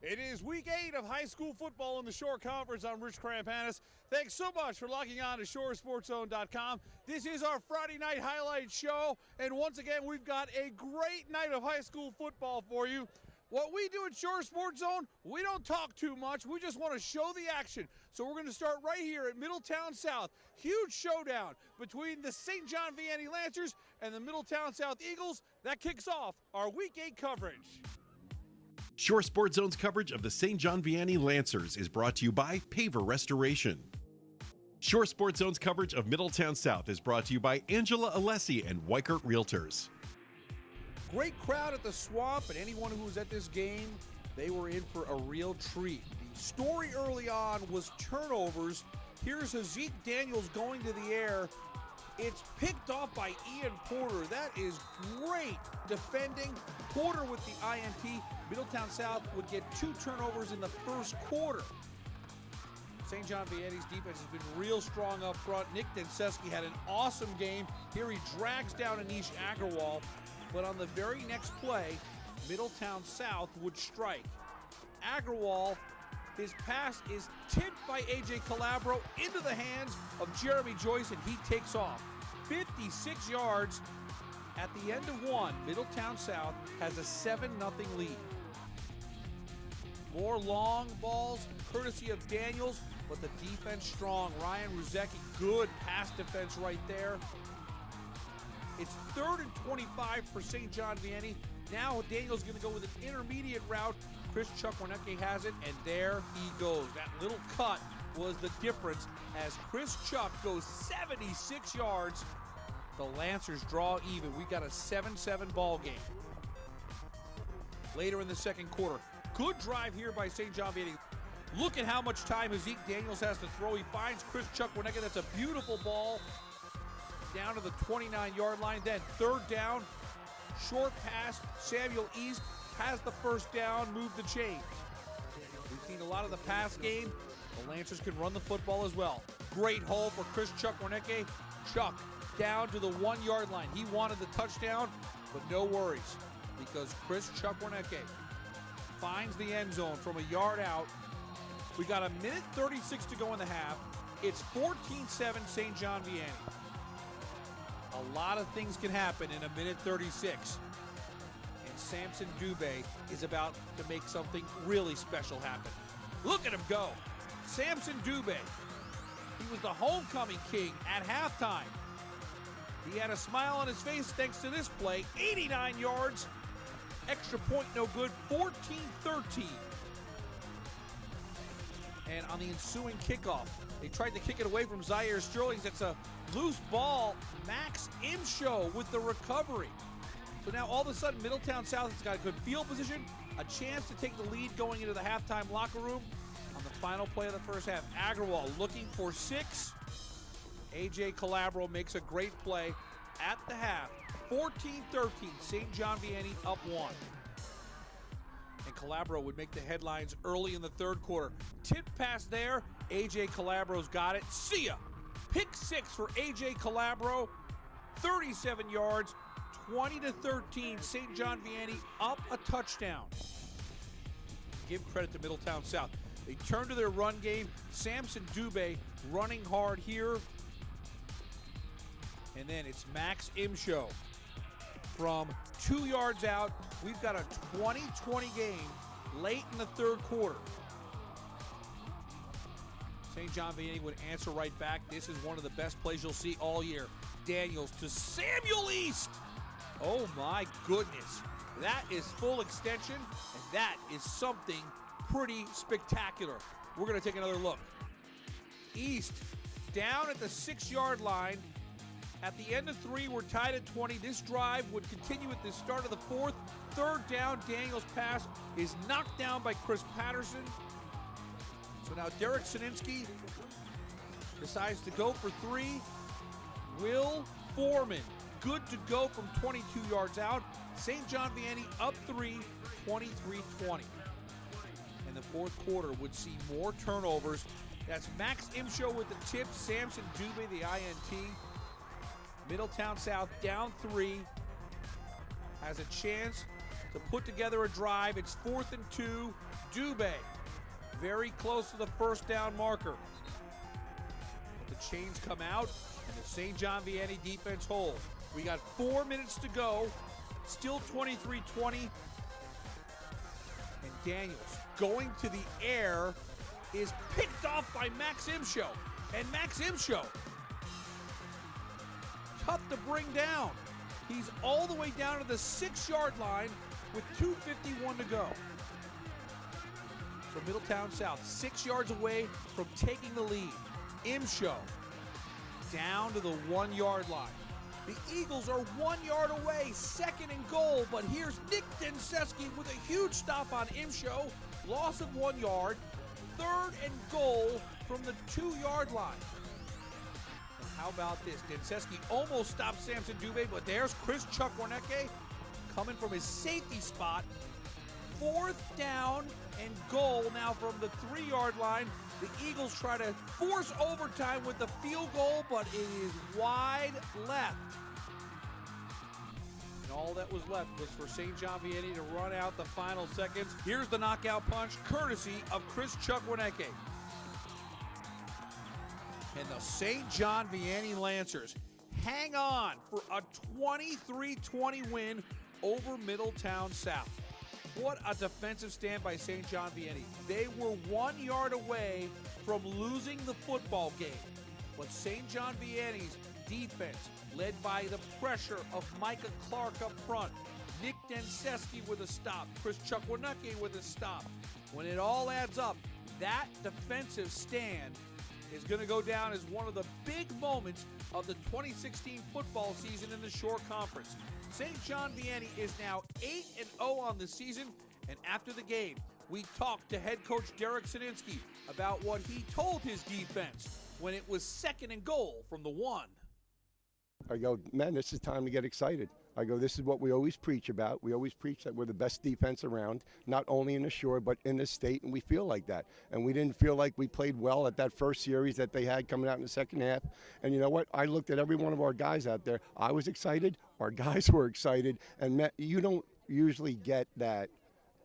It is week 8 of high school football in the Shore Conference. I'm Rich Krampanis. Thanks so much for logging on to ShoreSportsZone.com. This is our Friday night highlight show, and once again, we've got a great night of high school football for you. What we do at Shore Sports Zone, we don't talk too much. We just want to show the action. So we're going to start right here at Middletown South. Huge showdown between the St. John Vianney Lancers and the Middletown South Eagles. That kicks off our week 8 coverage. Shore Sports Zone's coverage of the St. John Vianney Lancers is brought to you by Paver Restoration. Shore Sports Zone's coverage of Middletown South is brought to you by Angela Alessi and Weichert Realtors. Great crowd at the Swamp, and anyone who was at this game, they were in for a real treat. The story early on was turnovers. Here's Zeke Daniels going to the air. It's picked off by Ian Porter. That is great defending. Porter with the INT. Middletown South would get 2 turnovers in the first quarter. St. John Vianney's defense has been real strong up front. Nick Denseski had an awesome game. Here he drags down Anish Agarwal. But on the very next play, Middletown South would strike. Agarwal, his pass is tipped by A.J. Calabro into the hands of Jeremy Joyce, and he takes off. 56 yards. At the end of one, Middletown South has a 7-0 lead. More long balls, courtesy of Daniels, but the defense strong. Ryan Ruzecki, good pass defense right there. It's 3rd and 25 for St. John Vianney. Now Daniels going to go with an intermediate route. Chris Chuck-Warnecke has it, and there he goes. That little cut was the difference as Chris Chuck goes 76 yards. The Lancers draw even. We got a 7-7 ball game. Later in the second quarter, good drive here by St. John Vianney. Look at how much time Zeke Daniels has to throw. He finds Chris Chuck-Warnecke. That's a beautiful ball down to the 29-yard line. Then 3rd down, short pass. Samuel East has the first down, move the chains. We've seen a lot of the pass game. The Lancers can run the football as well. Great hole for Chris Chuck-Warnecke. Chuck down to the 1-yard line. He wanted the touchdown, but no worries because Chris Chuck-Warnecke finds the end zone from a yard out. We got a minute 36 to go in the half. It's 14-7 St. John Vianney. A lot of things can happen in a minute 36. And Samson Dubé is about to make something really special happen. Look at him go. Samson Dubé. He was the homecoming king at halftime. He had a smile on his face thanks to this play. 89 yards. Extra point no good. 14-13. And on the ensuing kickoff, they tried to kick it away from Zaire Sterling. That's a loose ball. Max Imshow with the recovery. So now all of a sudden, Middletown South has got a good field position, a chance to take the lead going into the halftime locker room. On the final play of the first half, Agarwal looking for 6. A.J. Calabro makes a great play at the half. 14-13, St. John Vianney up 1. And Calabro would make the headlines early in the 3rd quarter. Tip pass there. A.J. Calabro's got it. See ya. Pick 6 for A.J. Calabro. 37 yards. 20-13. St. John Vianney up a touchdown. Give credit to Middletown South. They turn to their run game. Samson Dubé running hard here. And then it's Max Imshow. From 2 yards out, we've got a 20-20 game late in the 3rd quarter. St. John Vianney would answer right back. This is one of the best plays you'll see all year. Daniels to Samuel East. Oh my goodness. That is full extension, and that is something pretty spectacular. We're going to take another look. East down at the 6-yard line. At the end of 3, we're tied at 20. This drive would continue at the start of the 4th. 3rd down, Daniels' pass is knocked down by Chris Patterson. So now Derek Sininsky decides to go for 3. Will Foreman, good to go from 22 yards out. St. John Vianney up 3, 23-20. And the 4th quarter would see more turnovers. That's Max Imshow with the tip, Samson Dubé the INT. Middletown South down 3, has a chance to put together a drive. It's 4th and 2. Dubé, very close to the first down marker. But the chains come out, and the St. John Vianney defense holds. We got 4 minutes to go, still 23-20. And Daniels going to the air is picked off by Max Imshow. And Max Imshow, tough to bring down. He's all the way down to the 6-yard line with 2:51 to go. From Middletown South, 6 yards away from taking the lead. Imshow down to the 1-yard line. The Eagles are 1 yard away, 2nd and goal, but here's Nick Denseski with a huge stop on Imshow. Loss of 1 yard, 3rd and goal from the 2-yard line. And how about this? Denseski almost stopped Samson Dubé, but there's Chris Chukwuneke coming from his safety spot. 4th down and goal now from the 3-yard line. The Eagles try to force overtime with the field goal, but it is wide left. And all that was left was for St. John Vianney to run out the final seconds. Here's the knockout punch, courtesy of Chris Chukwuneke. And the St. John Vianney Lancers hang on for a 23-20 win over Middletown South. What a defensive stand by St. John Vianney. They were 1 yard away from losing the football game. But St. John Vianney's defense, led by the pressure of Micah Clark up front, Nick Denseski with a stop, Chris Chukwuneke with a stop. When it all adds up, that defensive stand is going to go down as one of the big moments of the 2016 football season in the Shore Conference. St. John Vianney is now 8-0 on the season, and after the game, we talked to head coach Derek Sininsky about what he told his defense when it was 2nd and goal from the 1. I go, man, this is time to get excited. I go, this is what we always preach about. We always preach that we're the best defense around, not only in the Shore, but in the state, and we feel like that. And we didn't feel like we played well at that first series that they had coming out in the second half. And you know what? I looked at every one of our guys out there. I was excited. Our guys were excited. And you don't usually get that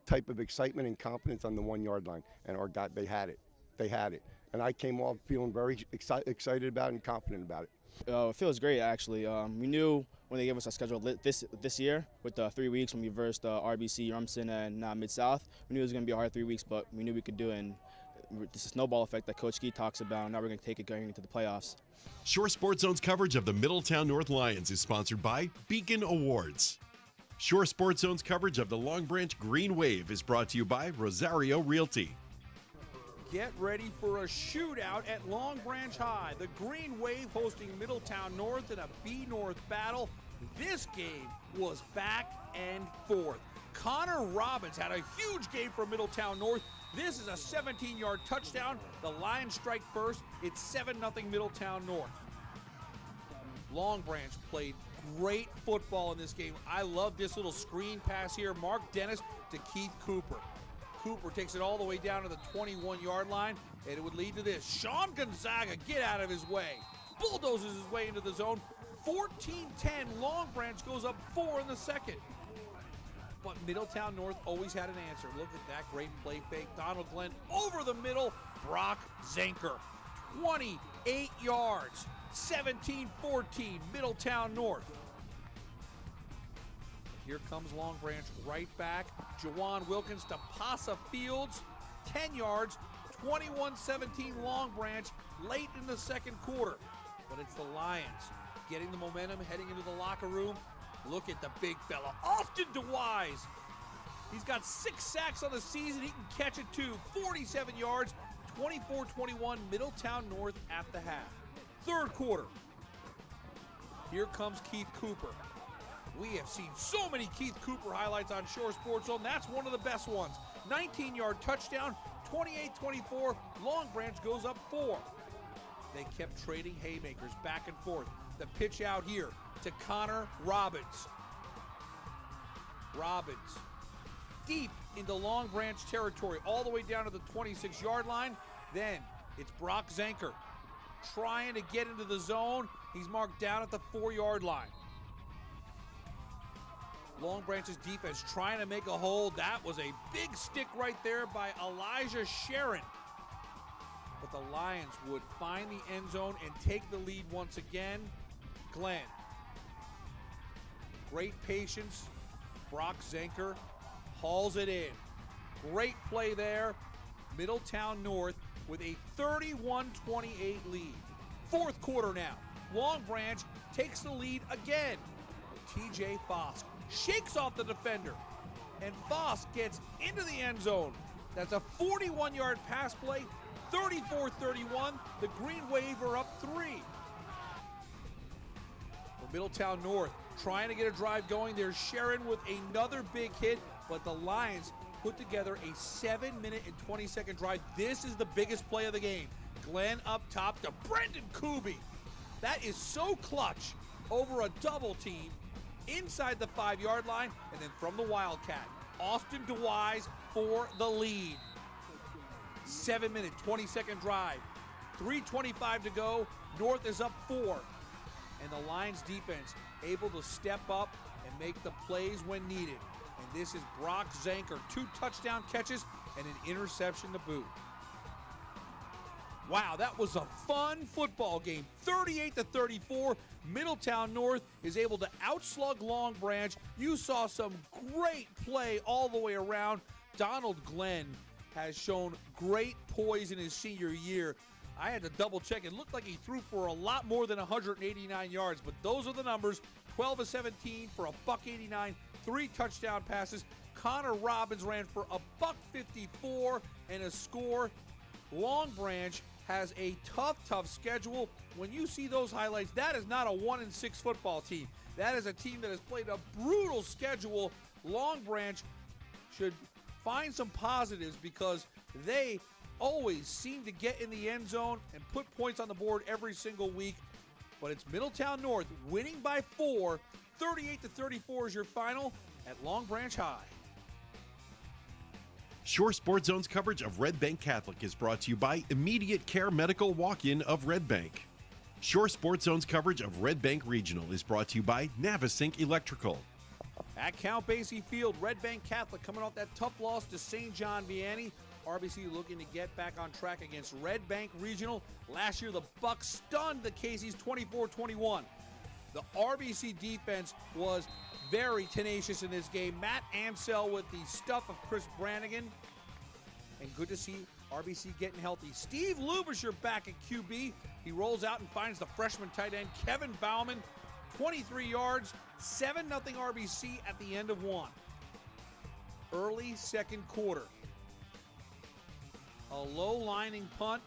type of excitement and confidence on the 1 yard line. And our guys, they had it. They had it. And I came off feeling very excited about it and confident about it. It feels great, actually. We knew when they gave us our schedule this year with the 3 weeks when we versed RBC, Rumson, and Mid-South. We knew it was going to be a hard 3 weeks, but we knew we could do it. And this snowball effect that Coach Ski talks about, now we're going to take it going into the playoffs. Shore Sports Zone's coverage of the Middletown North Lions is sponsored by Beacon Awards. Shore Sports Zone's coverage of the Long Branch Green Wave is brought to you by Rosario Realty. Get ready for a shootout at Long Branch High. The Green Wave hosting Middletown North in a B-North battle. This game was back and forth. Connor Robbins had a huge game for Middletown North. This is a 17-yard touchdown. The Lions strike first. It's 7-0 Middletown North. Long Branch played great football in this game. I love this little screen pass here. Mark Dennis to Keith Cooper. Cooper takes it all the way down to the 21-yard line, and it would lead to this. Sean Gonzaga, get out of his way. Bulldozes his way into the zone. 14-10, Long Branch goes up 4 in the second. But Middletown North always had an answer. Look at that great play fake. Donald Glenn over the middle. Brock Zanker, 28 yards. 17-14, Middletown North. Here comes Long Branch right back. Jawan Wilkins to Pasa Fields, 10 yards, 21-17 Long Branch late in the second quarter. But it's the Lions getting the momentum, heading into the locker room. Look at the big fella, Austin DeWise. He's got 6 sacks on the season. He can catch it too. 47 yards, 24-21 Middletown North at the half. Third quarter. Here comes Keith Cooper. We have seen so many Keith Cooper highlights on Shore Sports Zone. That's one of the best ones. 19-yard touchdown, 28-24. Long Branch goes up 4. They kept trading haymakers back and forth. The pitch out here to Connor Robbins. Robbins deep into Long Branch territory, all the way down to the 26-yard line. Then it's Brock Zanker trying to get into the zone. He's marked down at the 4-yard line. Long Branch's defense trying to make a hold. That was a big stick right there by Elijah Sharon. But the Lions would find the end zone and take the lead once again. Glenn. Great patience. Brock Zenker hauls it in. Great play there. Middletown North with a 31-28 lead. Fourth quarter now. Long Branch takes the lead again. TJ Fosk shakes off the defender, and Fosk gets into the end zone. That's a 41-yard pass play, 34-31. The Green Wave are up 3. For Middletown North, trying to get a drive going. There's Sharon with another big hit, but the Lions put together a 7-minute and 20-second drive. This is the biggest play of the game. Glenn up top to Brendan Kuby. That is so clutch over a double team inside the 5-yard line, and then from the Wildcat, Austin DeWise for the lead. 7-minute, 20-second drive. 3:25 to go. North is up 4. And the Lions defense able to step up and make the plays when needed. And this is Brock Zenker. 2 touchdown catches and an interception to boot. Wow, that was a fun football game. 38-34. Middletown North is able to outslug Long Branch. You saw some great play all the way around. Donald Glenn has shown great poise in his senior year. I had to double check. It looked like he threw for a lot more than 189 yards, but those are the numbers. 12 of 17 for $189, 3 touchdown passes. Connor Robbins ran for $154 and a score. Long Branch has a tough schedule. When you see those highlights, that is not a 1-6 football team. That is a team that has played a brutal schedule. Long Branch should find some positives because they always seem to get in the end zone and put points on the board every single week. But it's Middletown North winning by 4. 38-34 is your final at Long Branch High. Shore Sports Zone's coverage of Red Bank Catholic is brought to you by Immediate Care Medical Walk-In of Red Bank. Shore Sports Zone's coverage of Red Bank Regional is brought to you by Navasink Electrical. At Count Basie Field, Red Bank Catholic coming off that tough loss to St. John Vianney. RBC looking to get back on track against Red Bank Regional. Last year, the Bucks stunned the Caseys 24-21. The RBC defense was very tenacious in this game. Matt Ansell with the stuff of Chris Brannigan. And good to see RBC getting healthy. Steve Lubisher back at QB. He rolls out and finds the freshman tight end, Kevin Bauman. 23 yards, 7-0 RBC at the end of 1. Early second quarter. A low-lining punt.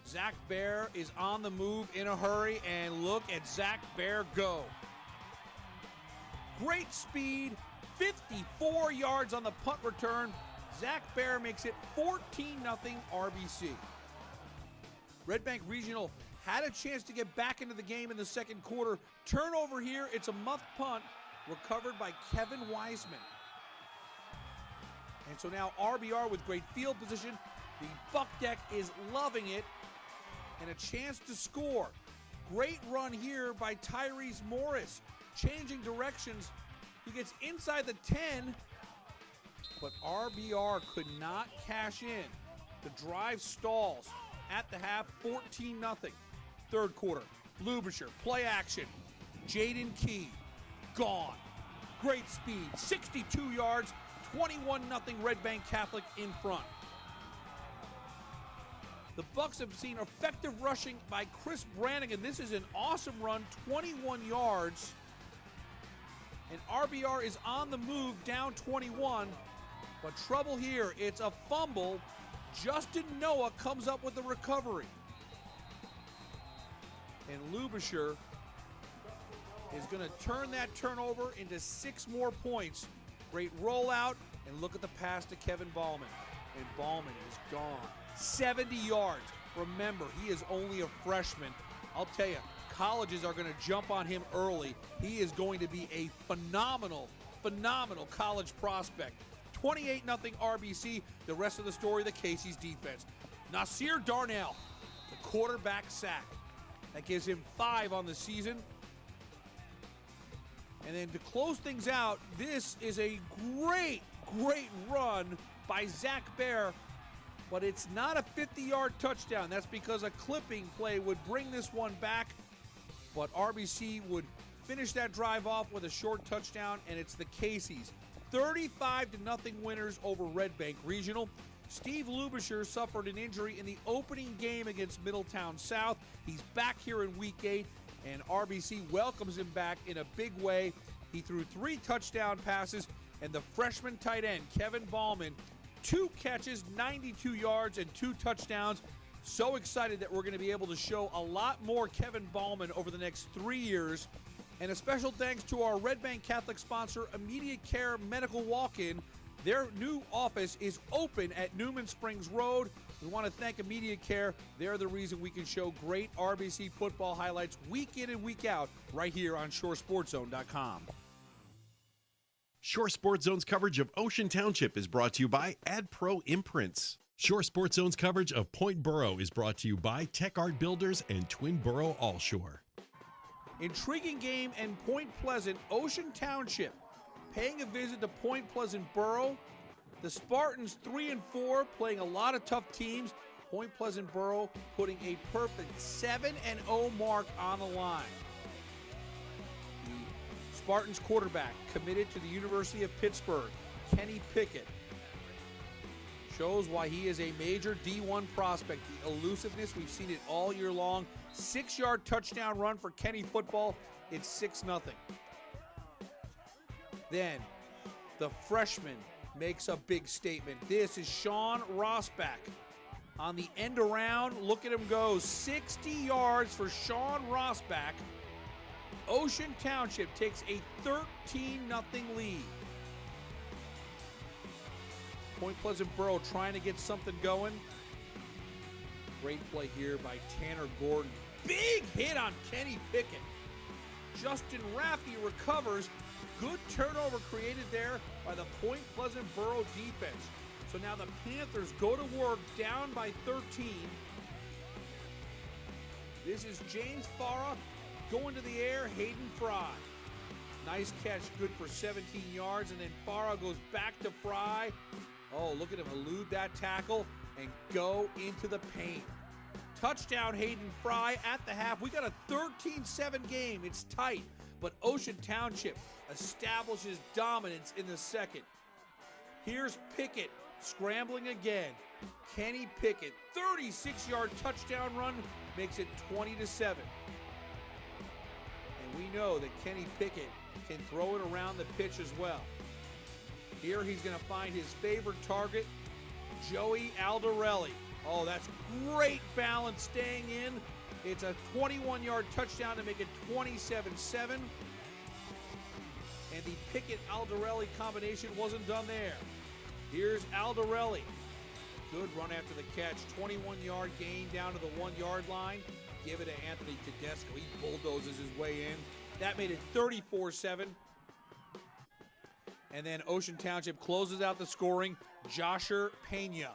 Zach Bear is on the move in a hurry, and look at Zach Bear go. Great speed, 54 yards on the punt return. Zach Bear makes it 14-0 RBC. Red Bank Regional had a chance to get back into the game in the second quarter. Turnover here, it's a muff punt recovered by Kevin Wiseman. And so now RBR with great field position. The Buck Deck is loving it, and a chance to score. Great run here by Tyrese Morris, changing directions. He gets inside the 10, but RBR could not cash in. The drive stalls at the half, 14-0. Third quarter, Lubisher, play action. Jaden Key, gone. Great speed, 62 yards, 21-0 Red Bank Catholic in front. The Bucks have seen effective rushing by Chris Brannigan. This is an awesome run, 21 yards. And RBR is on the move, down 21. But trouble here, it's a fumble. Justin Noah comes up with the recovery. And Lubisher is going to turn that turnover into 6 more points. Great rollout, and look at the pass to Kevin Ballman. And Ballman is gone. 70 yards. Remember, he is only a freshman. I'll tell you, colleges are going to jump on him early. He is going to be a phenomenal college prospect. 28-0 RBC. The rest of the story, the Casey's defense. Nasir Darnell, the quarterback sack. That gives him 5 on the season. And then to close things out, this is a great run by Zach Bear, but it's not a 50-yard touchdown. That's because a clipping play would bring this one back, but RBC would finish that drive off with a short touchdown, and it's the Caseys. 35-0 winners over Red Bank Regional. Steve Lubisher suffered an injury in the opening game against Middletown South. He's back here in Week 8, and RBC welcomes him back in a big way. He threw 3 touchdown passes, and the freshman tight end, Kevin Ballman, 2 catches, 92 yards, and 2 touchdowns. So excited that we're going to be able to show a lot more Kevin Ballman over the next 3 years. And a special thanks to our Red Bank Catholic sponsor, Immediate Care Medical Walk-In. Their new office is open at Newman Springs Road. We want to thank Immediate Care. They're the reason we can show great RBC football highlights week in and week out right here on ShoreSportsZone.com. Shore Sports Zone's coverage of Ocean Township is brought to you by AdPro Imprints. Shore Sports Zone's coverage of Point Borough is brought to you by Tech Art Builders and Twin Borough Allshore. Intriguing game in Point Pleasant, Ocean Township paying a visit to Point Pleasant Borough. The Spartans 3-4, playing a lot of tough teams. Point Pleasant Borough putting a perfect 7-0 mark on the line. The Spartans quarterback committed to the University of Pittsburgh, Kenny Pickett, shows why he is a major D1 prospect. The elusiveness, we've seen it all year long. 6-yard touchdown run for Kenny football. It's 6-0. Then the freshman makes a big statement. This is Sean Rosbach on the end around. Look at him go. 60 yards for Sean Rosbach. Ocean Township takes a 13-0 lead. Point Pleasant Borough trying to get something going. Great play here by Tanner Gordon. Big hit on Kenny Pickett. Justin Rafferty recovers. Good turnover created there by the Point Pleasant Borough defense. So now the Panthers go to work down by 13. This is James Farah going to the air. Hayden Fry. Nice catch, good for 17 yards. And then Farah goes back to Fry. Oh, look at him elude that tackle and go into the paint. Touchdown, Hayden Fry at the half. We got a 13-7 game. It's tight, but Ocean Township establishes dominance in the second. Here's Pickett scrambling again. Kenny Pickett, 36-yard touchdown run, makes it 20-7. And we know that Kenny Pickett can throw it around the pitch as well. Here he's going to find his favorite target, Joey Aldarelli. Oh, that's great balance staying in. It's a 21-yard touchdown to make it 27-7. And the Pickett-Aldarelli combination wasn't done there. Here's Aldarelli. Good run after the catch. 21-yard gain down to the 1-yard line. Give it to Anthony Tedesco. He bulldozes his way in. That made it 34-7. And then Ocean Township closes out the scoring. Josher Pena.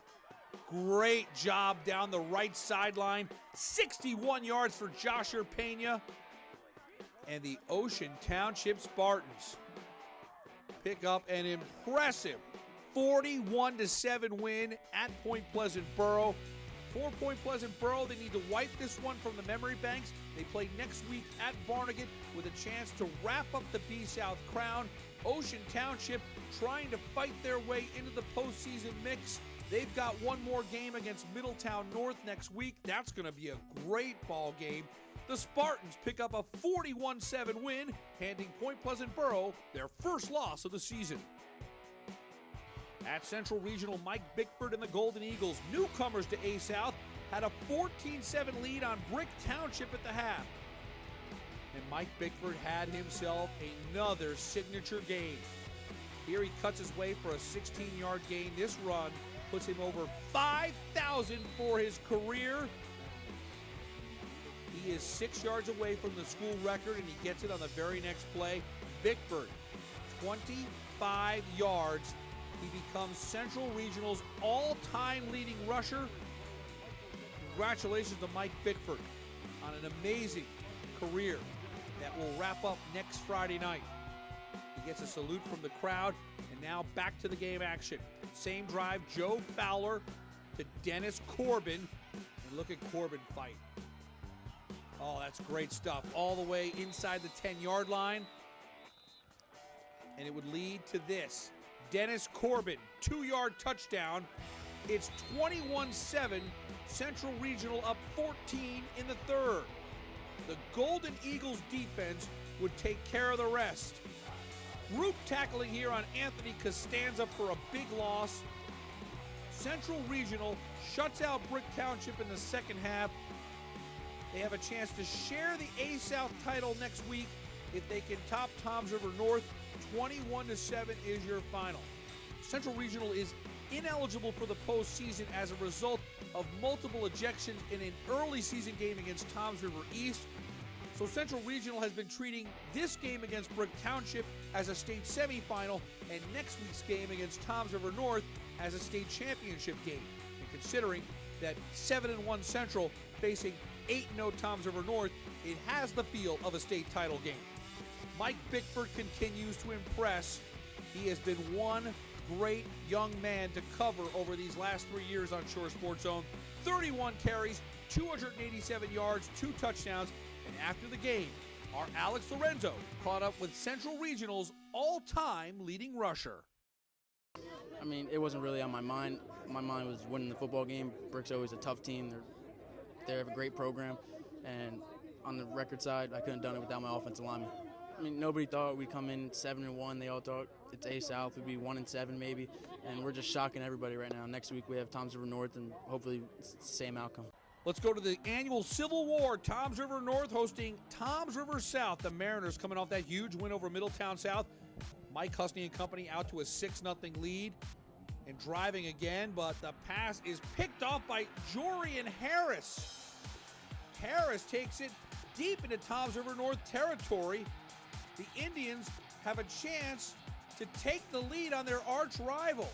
Great job down the right sideline. 61 yards for Josher Pena. And the Ocean Township Spartans pick up an impressive 41-7 win at Point Pleasant Borough. For Point Pleasant Borough, they need to wipe this one from the memory banks. They play next week at Barnegat with a chance to wrap up the B-South crown. Ocean Township trying to fight their way into the postseason mix. They've got one more game against Middletown North next week. That's going to be a great ball game. The Spartans pick up a 41-7 win, handing Point Pleasant Borough their first loss of the season. At Central Regional, Mike Bickford and the Golden Eagles, newcomers to A-South, had a 14-7 lead on Brick Township at the half. And Mike Bickford had himself another signature game. Here he cuts his way for a 16-yard gain. This run puts him over 5,000 for his career. He is 6 yards away from the school record, and he gets it on the very next play. Bickford, 25 yards. He becomes Central Regional's all-time leading rusher. Congratulations to Mike Bickford on an amazing career that will wrap up next Friday night. He gets a salute from the crowd, and now back to the game action. Same drive, Joe Fowler to Dennis Corbin, and look at Corbin fight. Oh, that's great stuff. All the way inside the 10-yard line, and it would lead to this. Dennis Corbin, 2-yard touchdown. It's 21-7, Central Regional up 14 in the third. The Golden Eagles defense would take care of the rest. Group tackling here on Anthony Costanza for a big loss. Central Regional shuts out Brick Township in the second half. They have a chance to share the A-South title next week if they can top Toms River North. 21-7 is your final. Central Regional is ineligible for the postseason as a result of multiple ejections in an early season game against Toms River East. So Central Regional has been treating this game against Brick Township as a state semifinal and next week's game against Toms River North as a state championship game. And considering that 7-1 Central facing 8-0 Toms River North, it has the feel of a state title game. Mike Bickford continues to impress. He has been one great young man to cover over these last 3 years on Shore Sports Zone. 31 carries, 287 yards, 2 touchdowns. And after the game, our Alex Lorenzo caught up with Central Regional's all-time leading rusher. I mean, it wasn't really on my mind. My mind was winning the football game. Brick's always a tough team. They have a great program. And on the record side, I couldn't have done it without my offensive lineman. I mean, nobody thought we'd come in 7-1. They all thought it's A-South. We'd be 1-7 maybe. And we're just shocking everybody right now. Next week we have Toms River North, and hopefully it's the same outcome. Let's go to the annual Civil War. Toms River North hosting Toms River South. The Mariners coming off that huge win over Middletown South. Mike Husney and company out to a 6-0 lead and driving again, but the pass is picked off by Jorian Harris. Harris takes it deep into Toms River North territory. The Indians have a chance to take the lead on their arch rival.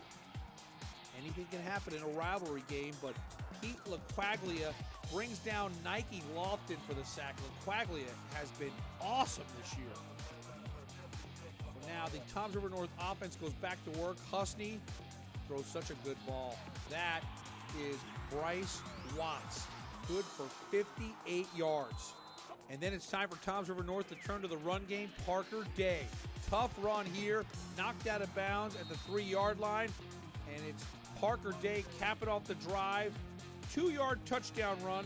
Anything can happen in a rivalry game, but Pete LaQuaglia brings down Nike Lofton for the sack. LaQuaglia has been awesome this year. So now the Toms River North offense goes back to work. Husney throws such a good ball. That is Bryce Watts. Good for 58 yards. And then it's time for Toms River North to turn to the run game. Parker Day. Tough run here. Knocked out of bounds at the 3-yard line. And it's Parker Day capping off the drive. 2-yard touchdown run.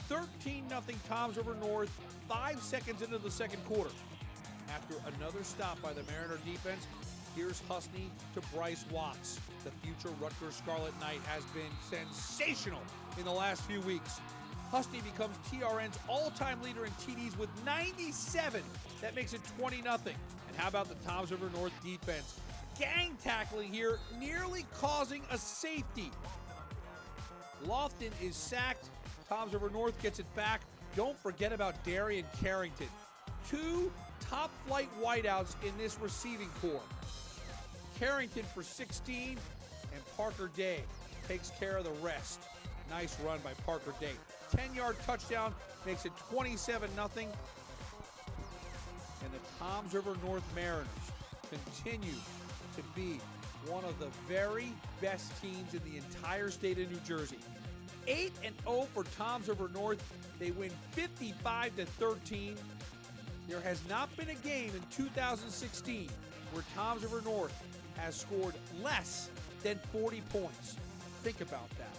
13-0 Toms River North. 5 seconds into the second quarter. After another stop by the Mariner defense, here's Husney to Bryce Watts. The future Rutgers Scarlet Knight has been sensational in the last few weeks. Husney becomes TRN's all-time leader in TDs with 97. That makes it 20-0. And how about the Toms River North defense? Gang tackling here, nearly causing a safety. Lofton is sacked. Toms River North gets it back. Don't forget about Darian Carrington. 2 top-flight wideouts in this receiving corps. Carrington for 16, and Parker Day takes care of the rest. Nice run by Parker Day. 10-yard touchdown makes it 27-0. And the Toms River North Mariners continue to be one of the very best teams in the entire state of New Jersey. 8-0 for Toms River North. They win 55-13. There has not been a game in 2016 where Toms River North has scored less than 40 points. Think about that.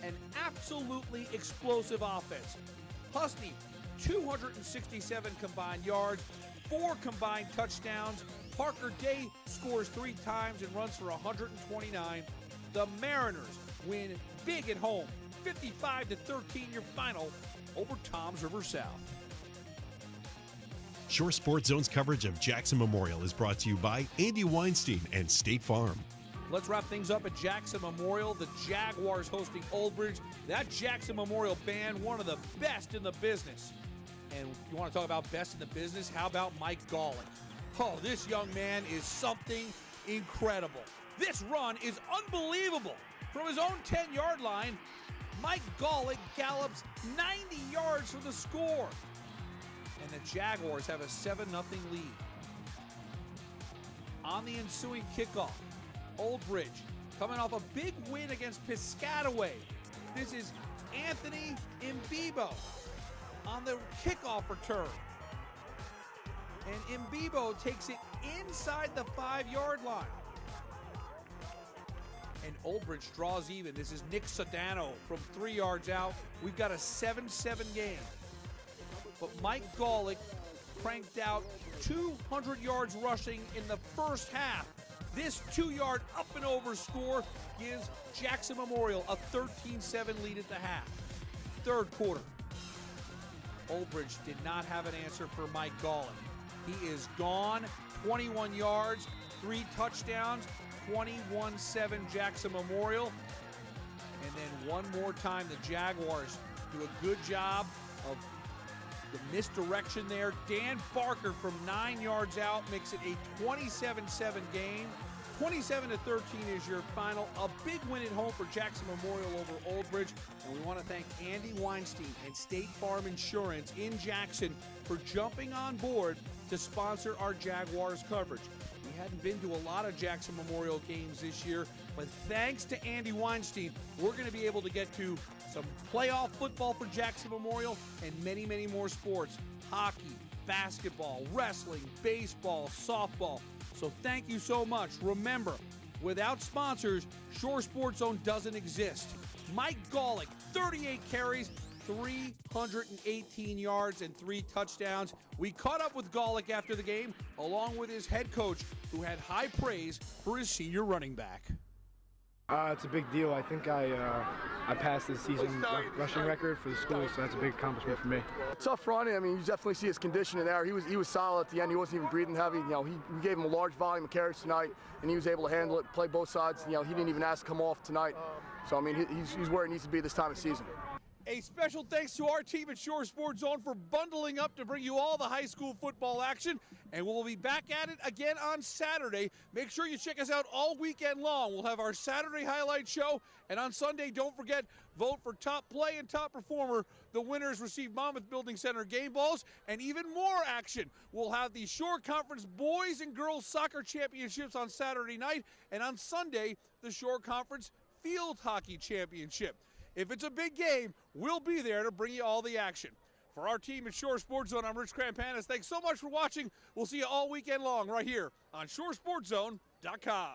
An absolutely explosive offense. Husney, 267 combined yards, 4 combined touchdowns. Parker Day scores 3 times and runs for 129. The Mariners win big at home, 55-13 your final over Toms River South. Shore Sports Zone's coverage of Jackson Memorial is brought to you by Andy Weinstein and State Farm. Let's wrap things up at Jackson Memorial. The Jaguars hosting Old Bridge. That Jackson Memorial band, one of the best in the business. And you want to talk about best in the business? How about Mike Golick? Oh, this young man is something incredible. This run is unbelievable. From his own 10-yard line, Mike Golick gallops 90 yards for the score. And the Jaguars have a 7-0 lead. On the ensuing kickoff, Old Bridge coming off a big win against Piscataway. This is Anthony Imbibo on the kickoff return. And Imbibo takes it inside the 5-yard line. And Old Bridge draws even. This is Nick Sedano from 3 yards out. We've got a 7-7 game. But Mike Golick cranked out 200 yards rushing in the first half. This 2-yard up and over score gives Jackson Memorial a 13-7 lead at the half. Third quarter. Old Bridge did not have an answer for Mike Golick. He is gone. 21 yards, 3 touchdowns, 21-7 Jackson Memorial. And then one more time, the Jaguars do a good job of the misdirection there. Dan Barker from 9 yards out makes it a 27-7 game. 27-13 is your final. A big win at home for Jackson Memorial over Old Bridge. And we want to thank Andy Weinstein and State Farm Insurance in Jackson for jumping on board to sponsor our Jaguars coverage. We hadn't been to a lot of Jackson Memorial games this year, but thanks to Andy Weinstein, we're going to be able to get to some playoff football for Jackson Memorial and many, many more sports. Hockey, basketball, wrestling, baseball, softball. So thank you so much. Remember, without sponsors, Shore Sports Zone doesn't exist. Mike Golick, 38 carries, 318 yards and 3 touchdowns. We caught up with Golick after the game, along with his head coach, who had high praise for his senior running back. It's a big deal. I think I passed the season rushing record for the school, so that's a big accomplishment for me. Tough running. I mean, you definitely see his conditioning there. He was solid at the end. He wasn't even breathing heavy. You know, we gave him a large volume of carries tonight, and he was able to handle it, play both sides. You know, he didn't even ask to come off tonight. So I mean, he's where he needs to be this time of season. A special thanks to our team at Shore Sports Zone for bundling up to bring you all the high school football action. And we'll be back at it again on Saturday. Make sure you check us out all weekend long. We'll have our Saturday highlight show. And on Sunday, don't forget, vote for top play and top performer. The winners receive Monmouth Building Center game balls and even more action. We'll have the Shore Conference Boys and Girls Soccer Championships on Saturday night. And on Sunday, the Shore Conference Field Hockey Championship. If it's a big game, we'll be there to bring you all the action. For our team at Shore Sports Zone, I'm Rich Crampanis. Thanks so much for watching. We'll see you all weekend long right here on ShoreSportsZone.com.